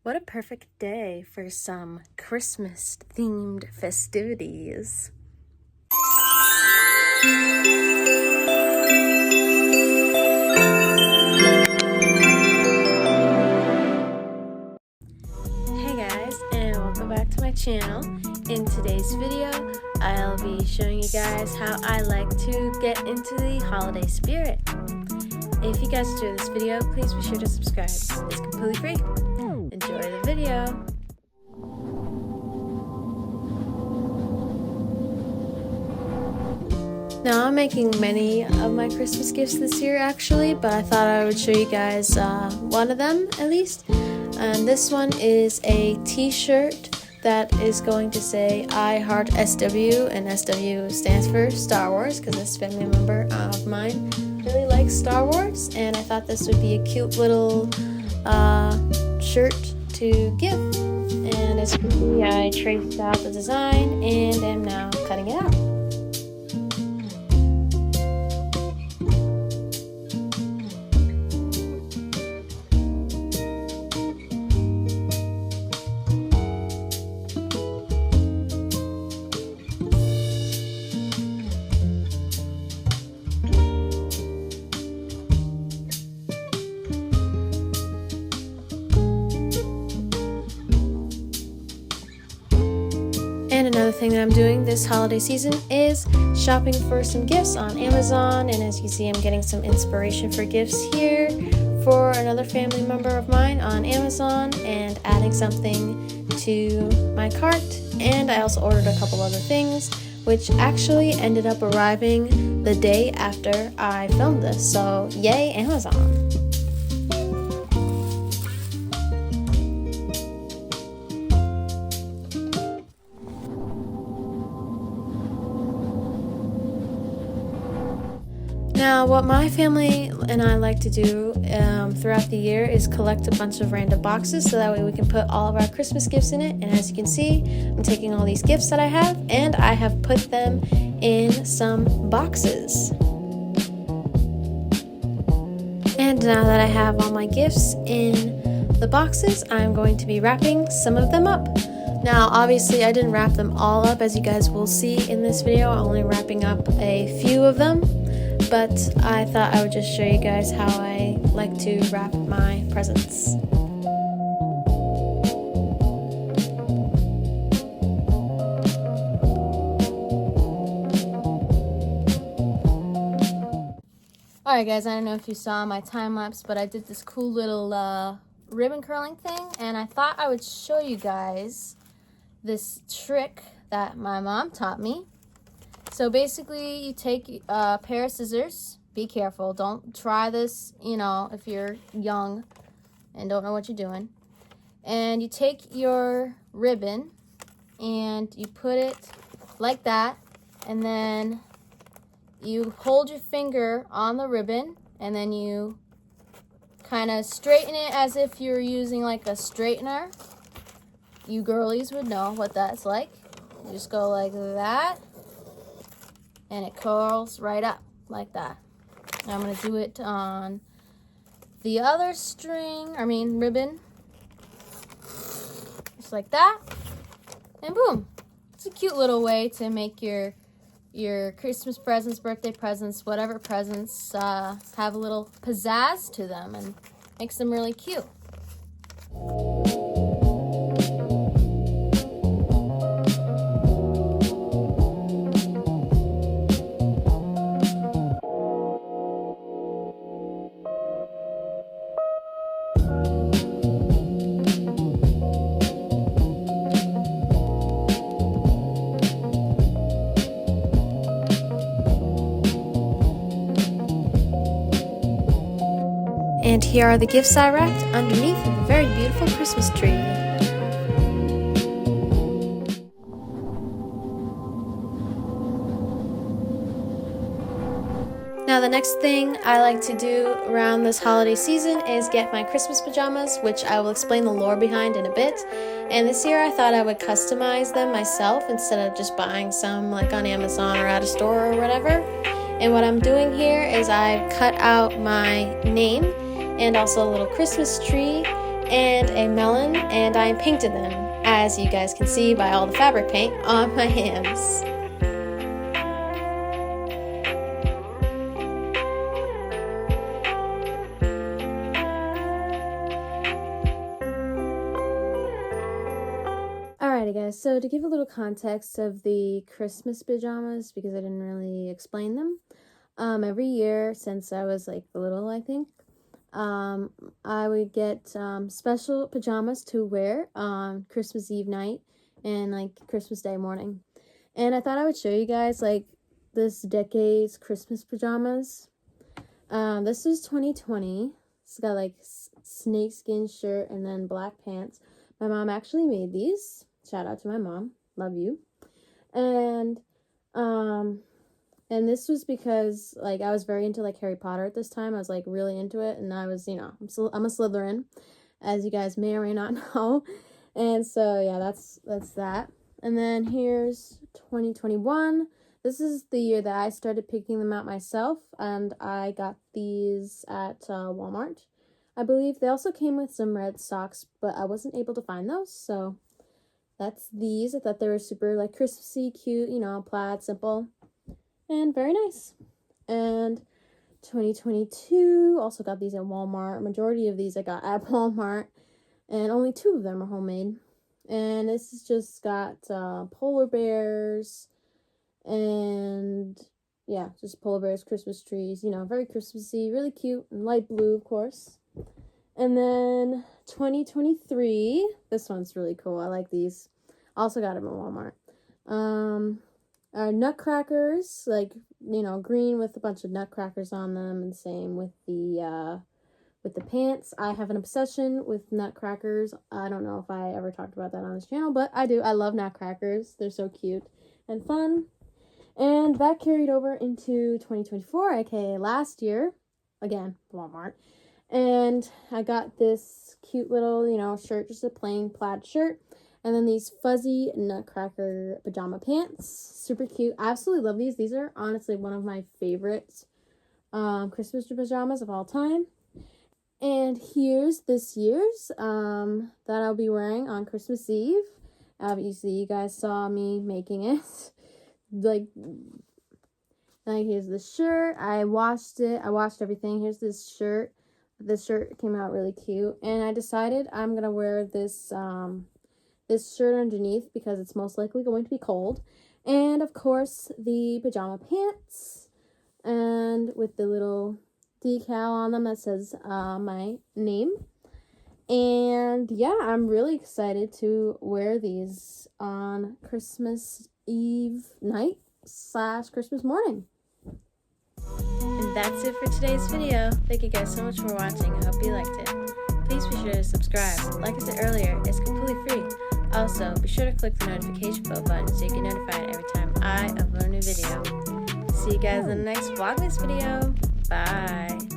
What a perfect day for some Christmas-themed festivities. Hey guys, and welcome back to my channel. In today's video, I'll be showing you guys how I like to get into the holiday spirit. If you guys enjoy this video, please be sure to subscribe. It's completely free. Enjoy the video. Now, I'm making many of my Christmas gifts this year actually, but I thought I would show you guys one of them at least. And this one is a t-shirt that is going to say I heart SW, and SW stands for Star Wars because this family member of mine really likes Star Wars, and I thought this would be a cute little shirt to give. And as you can see, I traced out the design and am now cutting it out. And another thing that I'm doing this holiday season is shopping for some gifts on Amazon, and as you see, I'm getting some inspiration for gifts here for another family member of mine on Amazon and adding something to my cart. And I also ordered a couple other things which actually ended up arriving the day after I filmed this, so yay Amazon! Now, what my family and I like to do throughout the year is collect a bunch of random boxes so that way we can put all of our Christmas gifts in it. And as you can see, I'm taking all these gifts that I have and I have put them in some boxes. And now that I have all my gifts in the boxes, I'm going to be wrapping some of them up. Now, obviously, I didn't wrap them all up, as you guys will see in this video. I'm only wrapping up a few of them. But I thought I would just show you guys how I like to wrap my presents. Alright guys, I don't know if you saw my time lapse, but I did this cool little ribbon curling thing, and I thought I would show you guys this trick that my mom taught me. So basically, you take a pair of scissors. Be careful. Don't try this, if you're young and don't know what you're doing. And you take your ribbon and you put it like that. And then you hold your finger on the ribbon and then you kind of straighten it as if you're using like a straightener. You girlies would know what that's like. You just go like that. And it curls right up like that. Now I'm going to do it on the other ribbon. Just like that. And boom. It's a cute little way to make your Christmas presents, birthday presents, whatever presents, have a little pizzazz to them and makes them really cute. And here are the gifts I wrapped underneath a very beautiful Christmas tree. Now the next thing I like to do around this holiday season is get my Christmas pajamas, which I will explain the lore behind in a bit. And this year I thought I would customize them myself instead of just buying some like on Amazon or at a store or whatever. And what I'm doing here is I've cut out my name and also a little Christmas tree and a melon, and I painted them, as you guys can see by all the fabric paint on my hands. Alrighty guys, so to give a little context of the Christmas pajamas, because I didn't really explain them, every year since I was like little, I think, I would get special pajamas to wear on Christmas Eve night and like Christmas Day morning. And I thought I would show you guys like this decade's Christmas pajamas. This is 2020. It's got like snakeskin shirt and then black pants. My mom actually made these. Shout out to my mom. Love you. And this was because like I was very into like Harry Potter at this time. I was like really into it, and I was, you know, I'm a Slytherin, as you guys may or may not know. And so yeah, that's that. And then here's 2021. This is the year that I started picking them out myself, and I got these at Walmart, I believe. They also came with some red socks, but I wasn't able to find those, so that's these. I thought they were super like Christmassy, cute, you know, plaid, simple, and very nice. And 2022, also got these at Walmart. Majority of these I got at Walmart, and only 2 of them are homemade. And this has just got polar bears, and yeah, just polar bears, Christmas trees, you know, very Christmassy, really cute, and light blue, of course. And then 2023, this one's really cool. I like these. Also got them at Walmart. Nutcrackers, like, you know, green with a bunch of nutcrackers on them, and same with the pants. I have an obsession with nutcrackers. I don't know if I ever talked about that on this channel, but I do. I love nutcrackers. They're so cute and fun. And that carried over into 2024, aka last year. Again, Walmart. And I got this cute little, you know, shirt, just a plain plaid shirt. And then these fuzzy nutcracker pajama pants. Super cute. I absolutely love these. These are honestly one of my favorite Christmas pajamas of all time. And here's this year's that I'll be wearing on Christmas Eve. Obviously, you guys saw me making it. Like here's the shirt. I washed it. I washed everything. Here's this shirt. This shirt came out really cute, and I decided I'm gonna wear this this shirt underneath because it's most likely going to be cold, and of course the pajama pants, and with the little decal on them that says my name. And yeah, I'm really excited to wear these on Christmas Eve night / Christmas morning. And that's it for today's video. Thank you guys so much for watching. I hope you liked it. Please be sure to subscribe. Like I said earlier, it's completely free. Also, be sure to click the notification bell button so you get notified every time I upload a new video. See you guys in the next Vlogmas video. Bye.